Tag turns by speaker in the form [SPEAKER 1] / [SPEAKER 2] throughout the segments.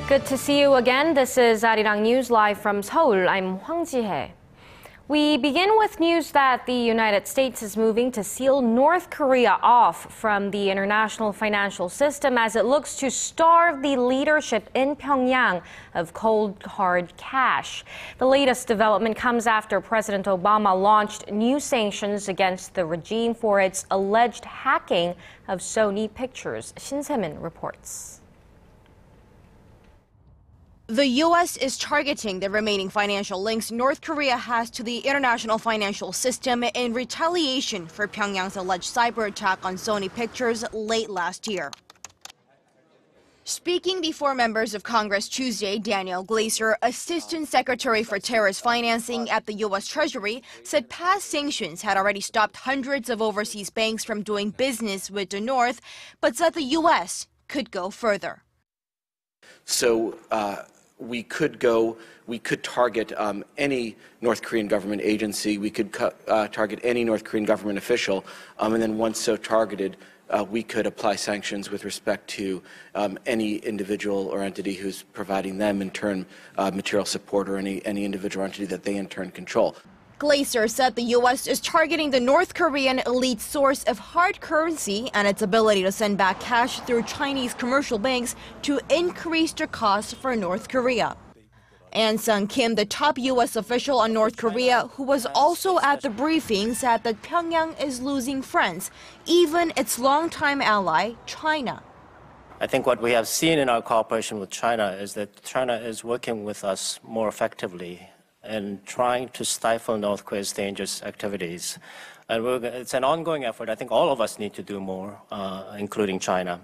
[SPEAKER 1] Good to see you again. This is ARIRANG News live from Seoul. I'm Ji-hye. We begin with news that the United States is moving to seal North Korea off from the international financial system as it looks to starve the leadership in Pyongyang of cold, hard cash. The latest development comes after President Obama launched new sanctions against the regime for its alleged hacking of Sony Pictures. Shin Se-min reports.
[SPEAKER 2] The U.S. is targeting the remaining financial links North Korea has to the international financial system in retaliation for Pyongyang's alleged cyber attack on Sony Pictures late last year. Speaking before members of Congress Tuesday, Daniel Glaser, Assistant Secretary for Terrorist Financing at the U.S. Treasury, said past sanctions had already stopped hundreds of overseas banks from doing business with the North, but said the U.S. could go further.
[SPEAKER 3] So we could target any North Korean government agency, we could target any North Korean government official, and then once so targeted, we could apply sanctions with respect to any individual or entity who's providing them in turn material support, or any individual entity that they in turn control.
[SPEAKER 2] Glaser said the U.S. is targeting the North Korean elite source of hard currency and its ability to send back cash through Chinese commercial banks to increase the cost for North Korea. And Sung Kim, the top U.S. official on North Korea, who was also at the briefing, said that Pyongyang is losing friends, even its longtime ally, China.
[SPEAKER 4] I think what we have seen in our cooperation with China is that China is working with us more effectively and trying to stifle North Korea's dangerous activities. And it's an ongoing effort. I think all of us need to do more, including China.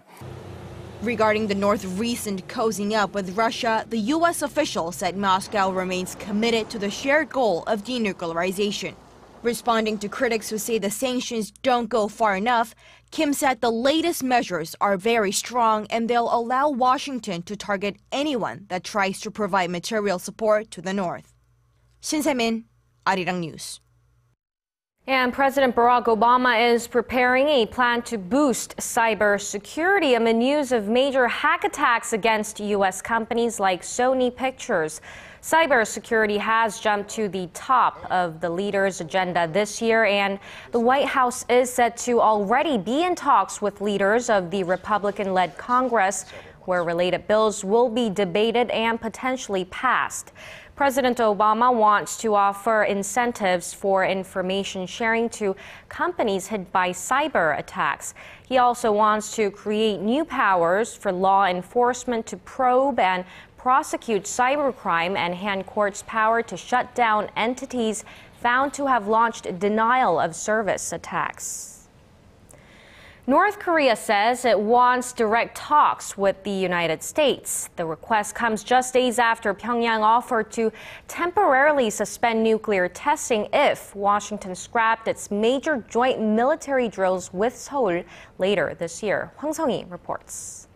[SPEAKER 2] Regarding the North's recent cozying up with Russia, the U.S. official said Moscow remains committed to the shared goal of denuclearization. Responding to critics who say the sanctions don't go far enough, Kim said the latest measures are very strong and they'll allow Washington to target anyone that tries to provide material support to the North. Shin Se-min, ARIRANG News.
[SPEAKER 1] And President Barack Obama is preparing a plan to boost cybersecurity amid news of major hack attacks against U.S. companies like Sony Pictures. Cybersecurity has jumped to the top of the leaders' agenda this year, and the White House is said to already be in talks with leaders of the Republican-led Congress, where related bills will be debated and potentially passed. President Obama wants to offer incentives for information sharing to companies hit by cyber attacks. He also wants to create new powers for law enforcement to probe and prosecute cybercrime and hand courts power to shut down entities found to have launched denial of service attacks. North Korea says it wants direct talks with the United States. The request comes just days after Pyongyang offered to temporarily suspend nuclear testing if Washington scrapped its major joint military drills with Seoul later this year. Hwang reports.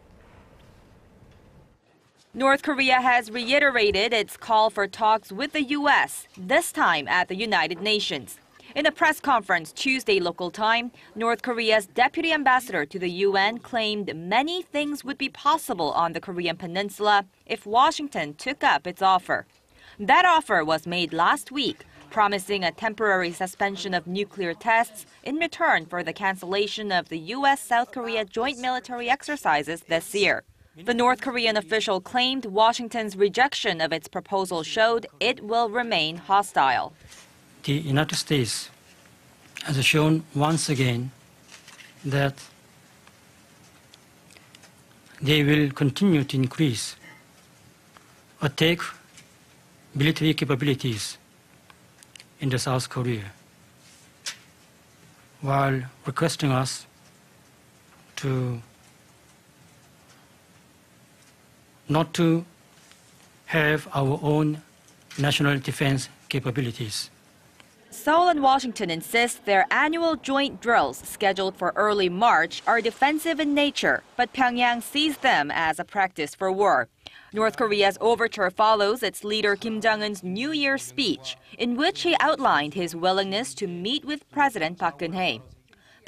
[SPEAKER 5] North Korea has reiterated its call for talks with the U.S., this time at the United Nations. In a press conference Tuesday local time, North Korea's deputy ambassador to the UN claimed many things would be possible on the Korean peninsula if Washington took up its offer. That offer was made last week, promising a temporary suspension of nuclear tests in return for the cancellation of the U.S.-South Korea joint military exercises this year. The North Korean official claimed Washington's rejection of its proposal showed it will remain hostile.
[SPEAKER 6] The United States has shown once again that they will continue to increase attack military capabilities in the South Korea, while requesting us to not to have our own national defense capabilities.
[SPEAKER 5] Seoul and Washington insist their annual joint drills, scheduled for early March, are defensive in nature, but Pyongyang sees them as a practice for war. North Korea's overture follows its leader Kim Jong-un's New Year's speech, in which he outlined his willingness to meet with President Park Geun-hye.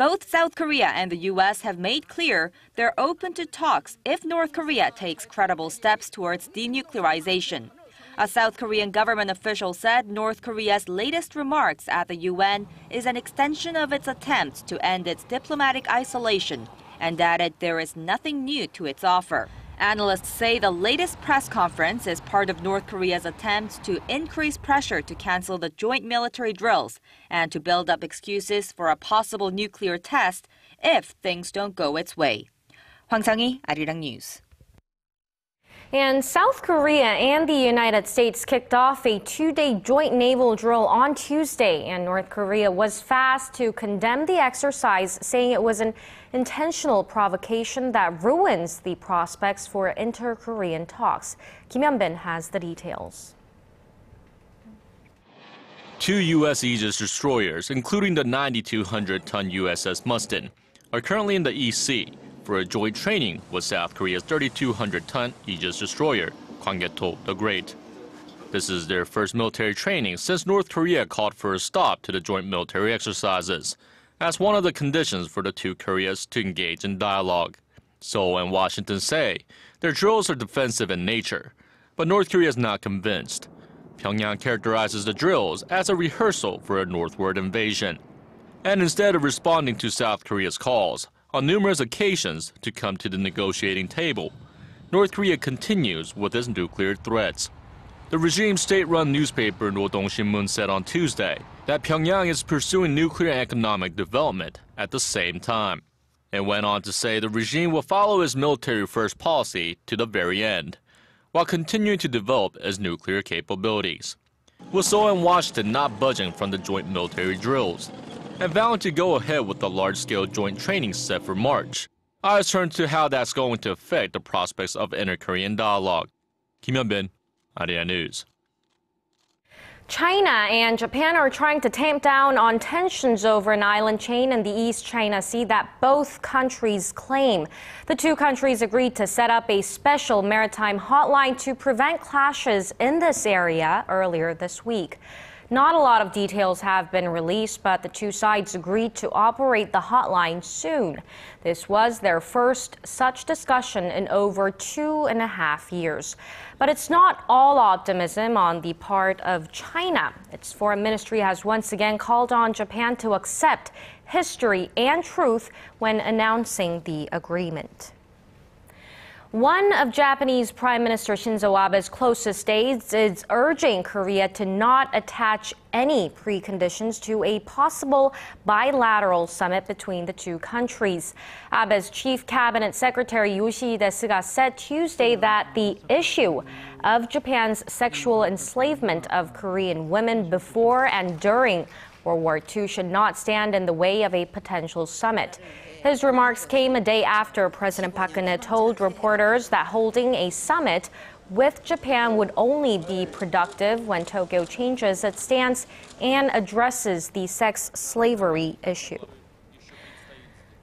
[SPEAKER 5] Both South Korea and the U.S. have made clear they're open to talks if North Korea takes credible steps towards denuclearization. A South Korean government official said North Korea's latest remarks at the UN is an extension of its attempts to end its diplomatic isolation and added there is nothing new to its offer. Analysts say the latest press conference is part of North Korea's attempts to increase pressure to cancel the joint military drills and to build up excuses for a possible nuclear test if things don't go its way. Hwang, ARIRANG News.
[SPEAKER 1] And South Korea and the United States kicked off a two-day joint naval drill on Tuesday, and North Korea was fast to condemn the exercise, saying it was an intentional provocation that ruins the prospects for inter-Korean talks. Kim Hyun-bin has the details.
[SPEAKER 7] Two U.S. Aegis destroyers, including the 9,200-ton USS Mustin, are currently in the East Sea for a joint training with South Korea's 3,200-ton Aegis destroyer, Hwang the Great. This is their first military training since North Korea called for a stop to the joint military exercises as one of the conditions for the two Koreas to engage in dialogue. Seoul and Washington say their drills are defensive in nature, but North Korea is not convinced. Pyongyang characterizes the drills as a rehearsal for a northward invasion. And instead of responding to South Korea's calls on numerous occasions to come to the negotiating table, North Korea continues with its nuclear threats. The regime's state-run newspaper Rodong Sinmun said on Tuesday that Pyongyang is pursuing nuclear economic development at the same time. It went on to say the regime will follow its military-first policy to the very end, while continuing to develop its nuclear capabilities. With Seoul and Washington not budging from the joint military drills and vowing to go ahead with the large-scale joint training set for March, eyes turn to how that's going to affect the prospects of inter-Korean dialogue. Kim Hyun-bin, ARIRANG News.
[SPEAKER 1] China and Japan are trying to tamp down on tensions over an island chain in the East China Sea that both countries claim. The two countries agreed to set up a special maritime hotline to prevent clashes in this area earlier this week. Not a lot of details have been released, but the two sides agreed to operate the hotline soon. This was their first such discussion in over 2.5 years. But it's not all optimism on the part of China. Its foreign ministry has once again called on Japan to accept history and truth when announcing the agreement. One of Japanese Prime Minister Shinzo Abe's closest aides is urging Korea to not attach any preconditions to a possible bilateral summit between the two countries. Abe's chief cabinet secretary Yoshihide Suga said Tuesday that the issue of Japan's sexual enslavement of Korean women before and during World War II should not stand in the way of a potential summit. His remarks came a day after President Park Geun-hye told reporters that holding a summit with Japan would only be productive when Tokyo changes its stance and addresses the sex slavery issue.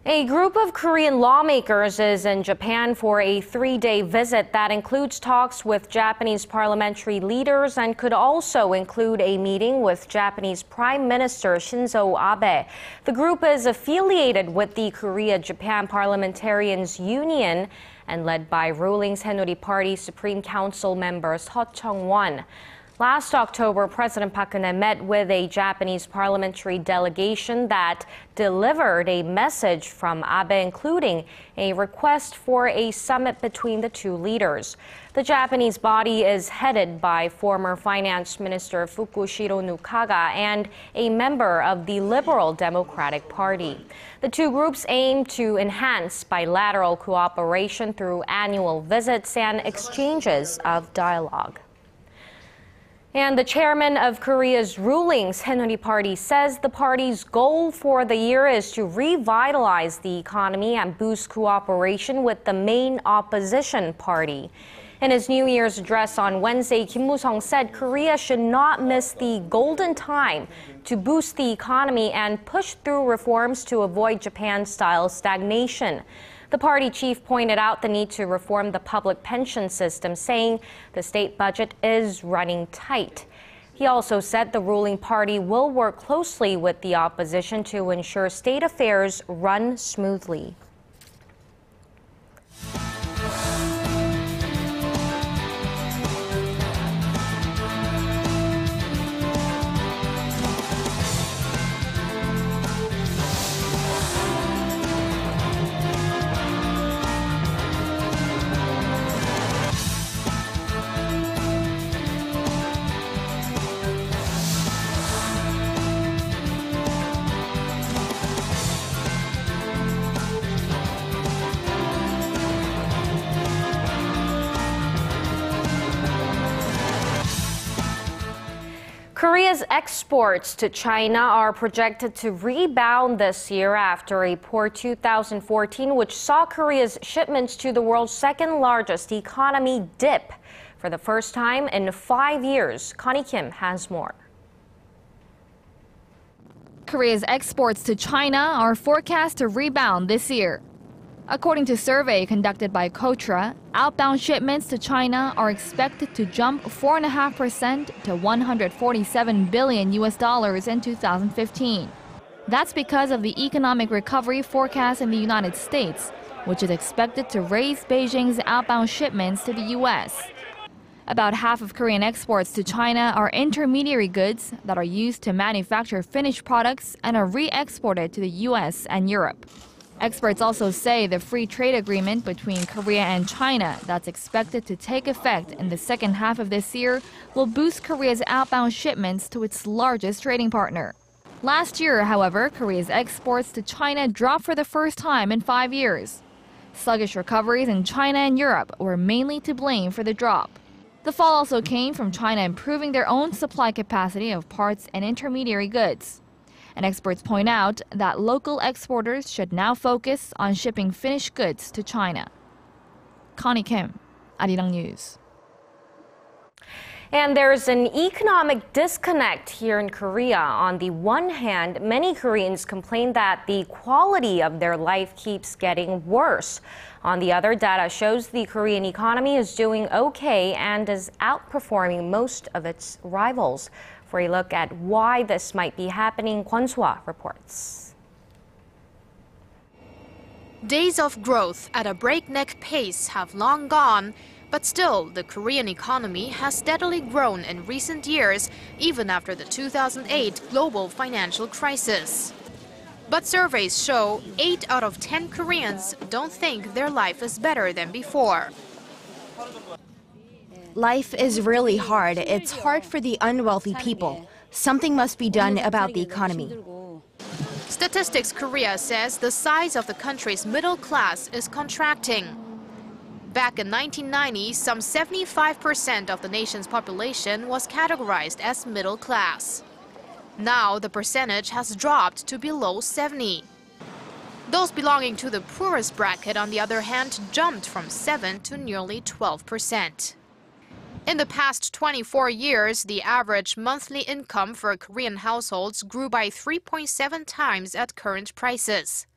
[SPEAKER 1] A group of Korean lawmakers is in Japan for a 3-day visit that includes talks with Japanese parliamentary leaders and could also include a meeting with Japanese Prime Minister Shinzo Abe. The group is affiliated with the Korea-Japan Parliamentarians Union and led by ruling Saenuri Party Supreme Council member Seo Chung-won. Last October, President Park Geun-hye met with a Japanese parliamentary delegation that delivered a message from Abe, including a request for a summit between the two leaders. The Japanese body is headed by former Finance Minister Fukushiro Nukaga and a member of the Liberal Democratic Party. The two groups aim to enhance bilateral cooperation through annual visits and exchanges of dialogue. And the chairman of Korea's ruling Saenuri Party says the party's goal for the year is to revitalize the economy and boost cooperation with the main opposition party. In his New Year's address on Wednesday, Kim Moo-sung said Korea should not miss the golden time to boost the economy and push through reforms to avoid Japan-style stagnation. The party chief pointed out the need to reform the public pension system, saying the state budget is running tight. He also said the ruling party will work closely with the opposition to ensure state affairs run smoothly. Korea's exports to China are projected to rebound this year after a poor 2014, which saw Korea's shipments to the world's second largest economy dip for the first time in 5 years. Connie Kim has more.
[SPEAKER 8] Korea's exports to China are forecast to rebound this year. According to a survey conducted by Kotra, outbound shipments to China are expected to jump 4.5% to $147 billion in 2015. That's because of the economic recovery forecast in the United States, which is expected to raise Beijing's outbound shipments to the U.S. About half of Korean exports to China are intermediary goods that are used to manufacture finished products and are re-exported to the U.S. and Europe. Experts also say the free trade agreement between Korea and China that's expected to take effect in the second half of this year will boost Korea's outbound shipments to its largest trading partner. Last year, however, Korea's exports to China dropped for the first time in 5 years. Sluggish recoveries in China and Europe were mainly to blame for the drop. The fall also came from China improving their own supply capacity of parts and intermediary goods. And experts point out that local exporters should now focus on shipping finished goods to China. Connie Kim, ARIRANG News.
[SPEAKER 1] And there's an economic disconnect here in Korea. On the one hand, many Koreans complain that the quality of their life keeps getting worse. On the other, data shows the Korean economy is doing okay and is outperforming most of its rivals. For a look at why this might be happening, Kwon So-ah reports.
[SPEAKER 9] Days of growth at a breakneck pace have long gone, but still the Korean economy has steadily grown in recent years, even after the 2008 global financial crisis. But surveys show 8 out of 10 Koreans don't think their life is better than before.
[SPEAKER 2] Life is really hard. It's hard for the unwealthy people. Something must be done about the economy.
[SPEAKER 9] Statistics Korea says the size of the country's middle class is contracting. Back in 1990, some 75% of the nation's population was categorized as middle class. Now the percentage has dropped to below 70%. Those belonging to the poorest bracket, on the other hand, jumped from 7% to nearly 12%. In the past 24 years, the average monthly income for Korean households grew by 3.7 times at current prices.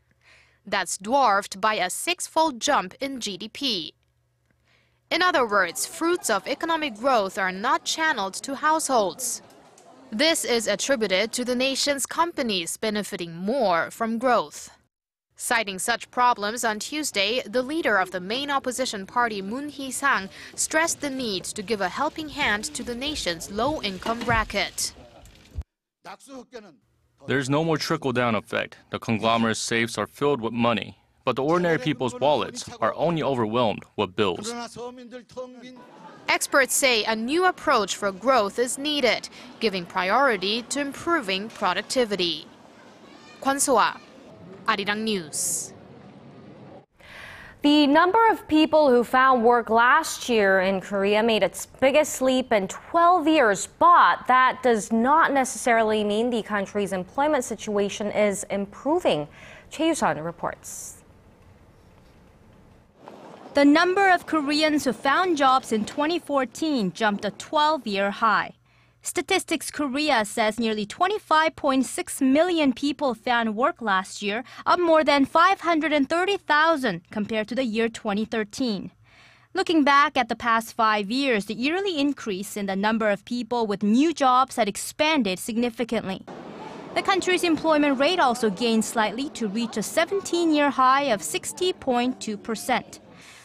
[SPEAKER 9] That's dwarfed by a 6-fold jump in GDP. In other words, fruits of economic growth are not channeled to households. This is attributed to the nation's companies benefiting more from growth. Citing such problems on Tuesday, the leader of the main opposition party, Moon Hee-sang, stressed the need to give a helping hand to the nation's low-income bracket.
[SPEAKER 7] There's no more trickle-down effect. The conglomerate safes are filled with money, but the ordinary people's wallets are only overwhelmed with bills.
[SPEAKER 9] Experts say a new approach for growth is needed, giving priority to improving productivity. Kwon So-ah, ARIRANG News.
[SPEAKER 1] The number of people who found work last year in Korea made its biggest leap in 12 years, but that does not necessarily mean the country's employment situation is improving. Choi Yoo-sun reports.
[SPEAKER 10] The number of Koreans who found jobs in 2014 jumped a 12-year high. Statistics Korea says nearly 25.6 million people found work last year, up more than 530,000 compared to the year 2013. Looking back at the past 5 years, the yearly increase in the number of people with new jobs had expanded significantly. The country's employment rate also gained slightly to reach a 17-year high of 60.2%.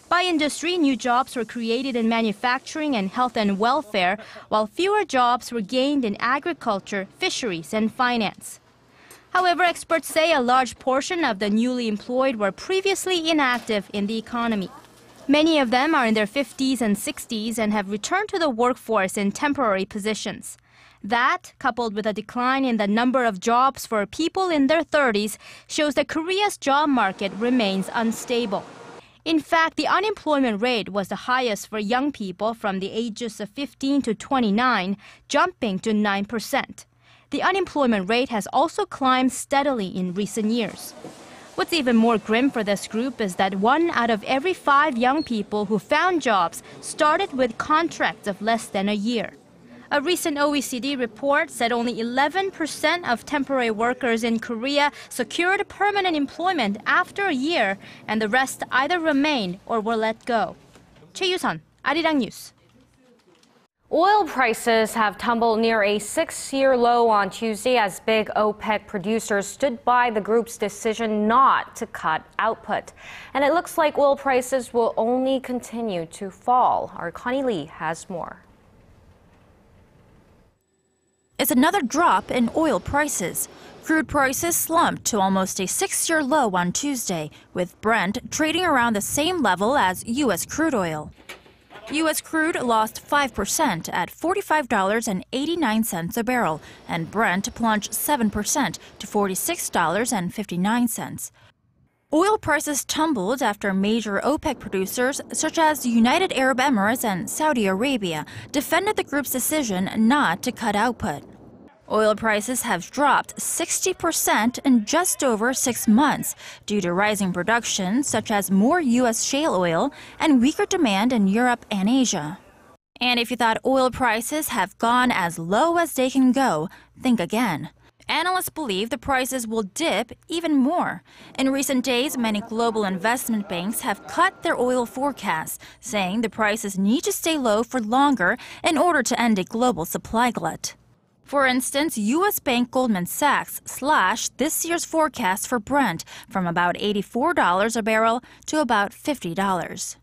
[SPEAKER 10] By industry, new jobs were created in manufacturing and health and welfare, while fewer jobs were gained in agriculture, fisheries, and finance. However, experts say a large portion of the newly employed were previously inactive in the economy. Many of them are in their 50s and 60s and have returned to the workforce in temporary positions. That, coupled with a decline in the number of jobs for people in their 30s, shows that Korea's job market remains unstable. In fact, the unemployment rate was the highest for young people from the ages of 15 to 29, jumping to 9%. The unemployment rate has also climbed steadily in recent years. What's even more grim for this group is that 1 out of every 5 young people who found jobs started with contracts of less than a year. A recent OECD report said only 11% of temporary workers in Korea secured permanent employment after a year, and the rest either remained or were let go. 최유선, 아리랑 뉴스.
[SPEAKER 1] Oil prices have tumbled near a 6-year low on Tuesday as big OPEC producers stood by the group's decision not to cut output. And it looks like oil prices will only continue to fall. Our Connie Lee has more.
[SPEAKER 11] It's another drop in oil prices. Crude prices slumped to almost a 6-year low on Tuesday, with Brent trading around the same level as U.S. crude oil. U.S. crude lost 5% at $45.89 a barrel, and Brent plunged 7% to $46.59. Oil prices tumbled after major OPEC producers, such as the United Arab Emirates and Saudi Arabia, defended the group's decision not to cut output. Oil prices have dropped 60% in just over 6 months due to rising production, such as more U.S. shale oil and weaker demand in Europe and Asia. And if you thought oil prices have gone as low as they can go, think again. Analysts believe the prices will dip even more. In recent days, many global investment banks have cut their oil forecasts, saying the prices need to stay low for longer in order to end a global supply glut. For instance, U.S. bank Goldman Sachs slashed this year's forecast for Brent from about $84 a barrel to about $50.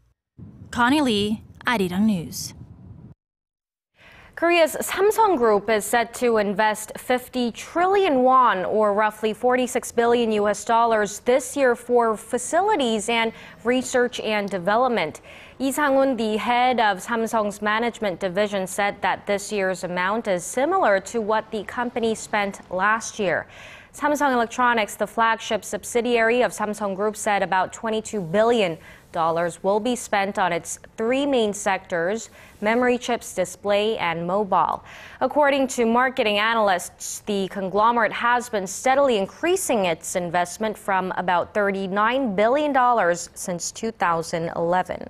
[SPEAKER 11] Connie Lee, ARIRANG News.
[SPEAKER 1] Korea's Samsung Group is set to invest 50 trillion won, or roughly $46 billion this year for facilities and research and development. Lee Sang-un, the head of Samsung's management division, said that this year's amount is similar to what the company spent last year. Samsung Electronics, the flagship subsidiary of Samsung Group, said about $22 billion will be spent on its 3 main sectors: memory chips, display, and mobile. According to marketing analysts, the conglomerate has been steadily increasing its investment from about $39 billion since 2011.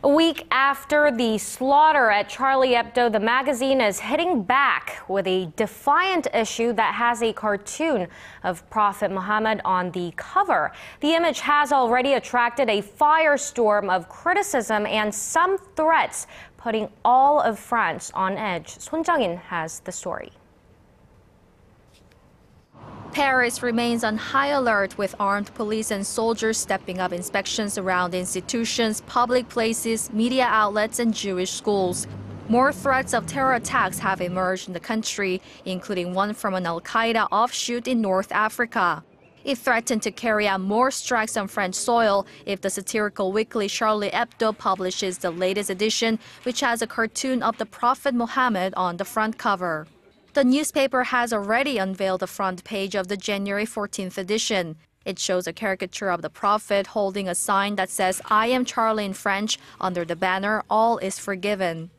[SPEAKER 1] A week after the slaughter at Charlie Hebdo, the magazine is hitting back with a defiant issue that has a cartoon of Prophet Muhammad on the cover. The image has already attracted a firestorm of criticism and some threats, putting all of France on edge. Son Jang-in has the story.
[SPEAKER 8] Paris remains on high alert with armed police and soldiers stepping up inspections around institutions, public places, media outlets, and Jewish schools. More threats of terror attacks have emerged in the country, including one from an al-Qaeda offshoot in North Africa. It threatened to carry out more strikes on French soil if the satirical weekly Charlie Hebdo publishes the latest edition, which has a cartoon of the Prophet Muhammad on the front cover. The newspaper has already unveiled the front page of the January 14th edition. It shows a caricature of the Prophet holding a sign that says, "I am Charlie" in French, under the banner, "All is forgiven."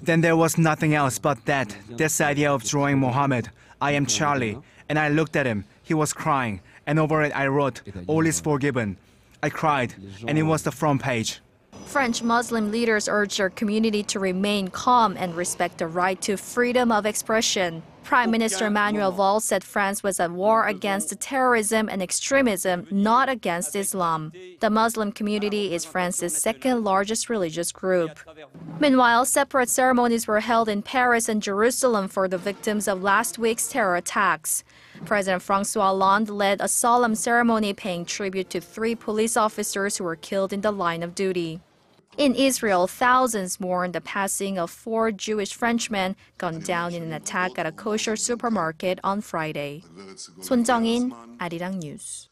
[SPEAKER 12] Then there was nothing else but that, this idea of drawing Muhammad, "I am Charlie," and I looked at him. He was crying, and over it I wrote, "All is forgiven." I cried, and it was the front page.
[SPEAKER 8] French Muslim leaders urged their community to remain calm and respect the right to freedom of expression. Prime Minister Manuel Valls said France was at war against terrorism and extremism, not against Islam. The Muslim community is France's second largest religious group. Meanwhile, separate ceremonies were held in Paris and Jerusalem for the victims of last week's terror attacks. President François Hollande led a solemn ceremony paying tribute to 3 police officers who were killed in the line of duty. In Israel, thousands mourn the passing of 4 Jewish Frenchmen gunned down in an attack at a kosher supermarket on Friday. Son Jung-in, ARIRANG News.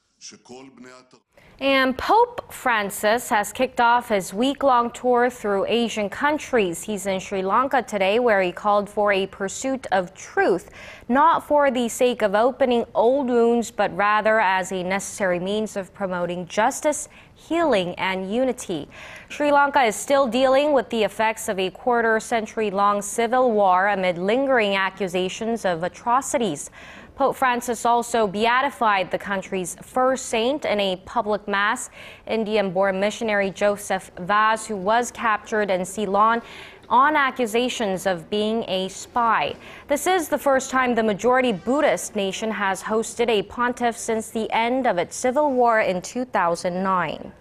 [SPEAKER 1] And Pope Francis has kicked off his week-long tour through Asian countries. He's in Sri Lanka today, where he called for a pursuit of truth, not for the sake of opening old wounds, but rather as a necessary means of promoting justice, healing, and unity. Sri Lanka is still dealing with the effects of a quarter-century-long civil war amid lingering accusations of atrocities. Pope Francis also beatified the country's first saint in a public mass, Indian-born missionary Joseph Vaz, who was captured in Ceylon on accusations of being a spy. This is the first time the majority Buddhist nation has hosted a pontiff since the end of its civil war in 2009.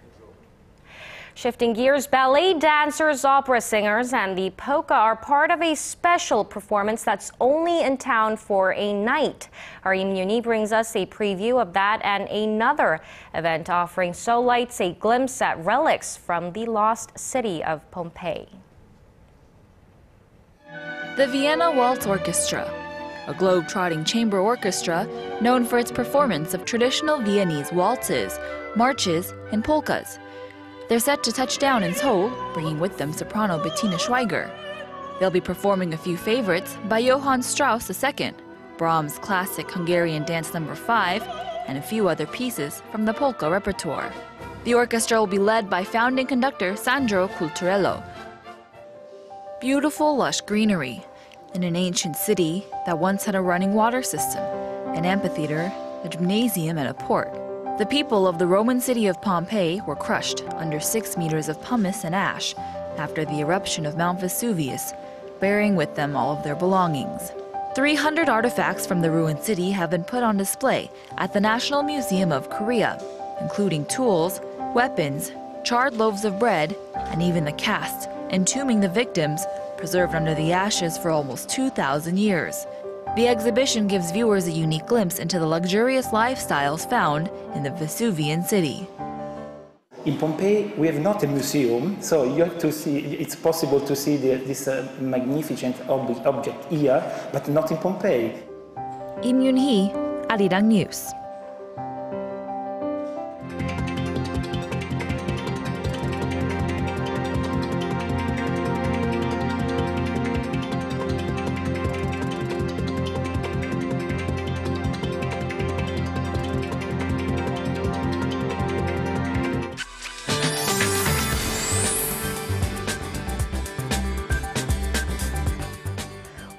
[SPEAKER 1] Shifting gears, ballet dancers, opera singers, and the polka are part of a special performance that's only in town for a night. Our Im Yoon-hee brings us a preview of that and another event offering Seoulites a glimpse at relics from the lost city of Pompeii.
[SPEAKER 8] The Vienna Waltz Orchestra, a globe-trotting chamber orchestra known for its performance of traditional Viennese waltzes, marches, and polkas. They're set to touch down in Seoul, bringing with them soprano Bettina Schweiger. They'll be performing a few favorites by Johann Strauss II, Brahms' classic Hungarian Dance No. 5, and a few other pieces from the polka repertoire. The orchestra will be led by founding conductor Sandro Culturello. Beautiful, lush greenery in an ancient city that once had a running water system, an amphitheater, a gymnasium, and a port. The people of the Roman city of Pompeii were crushed under 6 meters of pumice and ash after the eruption of Mount Vesuvius, bearing with them all of their belongings. 300 artifacts from the ruined city have been put on display at the National Museum of Korea, including tools, weapons, charred loaves of bread, and even the casts entombing the victims preserved under the ashes for almost 2,000 years. The exhibition gives viewers a unique glimpse into the luxurious lifestyles found in the Vesuvian city.
[SPEAKER 13] In Pompeii, we have not a museum, so you have to see, it's possible to see this magnificent object here, but not in Pompeii.
[SPEAKER 8] Im Yoon-hee, ARIRANG News.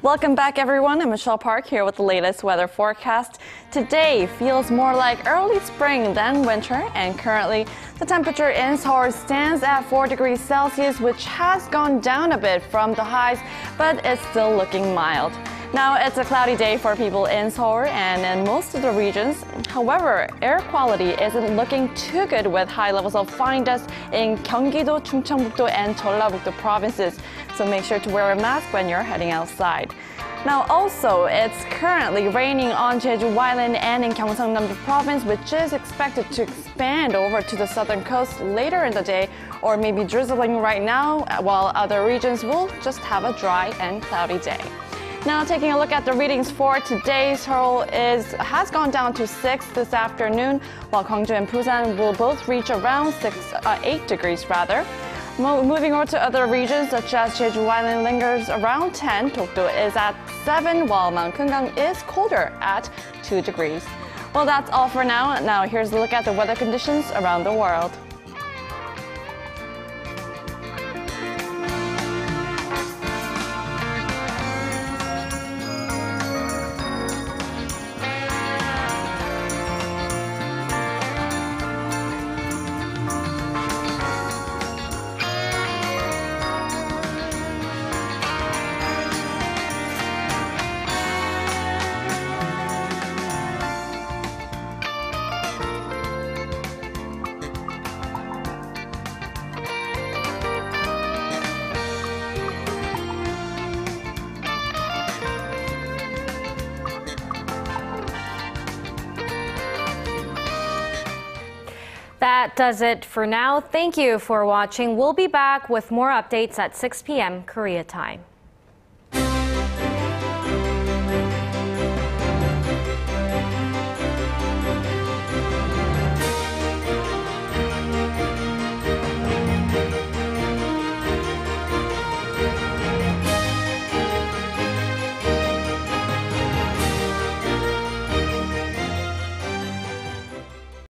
[SPEAKER 14] Welcome back, everyone. I'm Michelle Park here with the latest weather forecast. Today feels more like early spring than winter, and currently the temperature in Seoul stands at 4 degrees Celsius, which has gone down a bit from the highs, but it's still looking mild. Now, it's a cloudy day for people in Seoul and in most of the regions. However, air quality isn't looking too good with high levels of fine dust in Gyeonggi-do, Chungcheongbuk-do, and Jeollabuk-do provinces. So make sure to wear a mask when you're heading outside. Now, also, it's currently raining on Jeju Island and in Gyeongsang-namdo province, which is expected to expand over to the southern coast later in the day, or maybe drizzling right now, while other regions will just have a dry and cloudy day. Now, taking a look at the readings for today, Seoul has gone down to 6 this afternoon, while Gwangju and Busan will both reach around 8 degrees rather. Moving over to other regions, such as Jeju Island lingers around 10, Dokdo is at 7, while Mount Kumgang is colder at 2 degrees. Well, that's all for now. Now, here's a look at the weather conditions around the world.
[SPEAKER 1] That does it for now. Thank you for watching. We'll be back with more updates at 6 p.m. Korea time.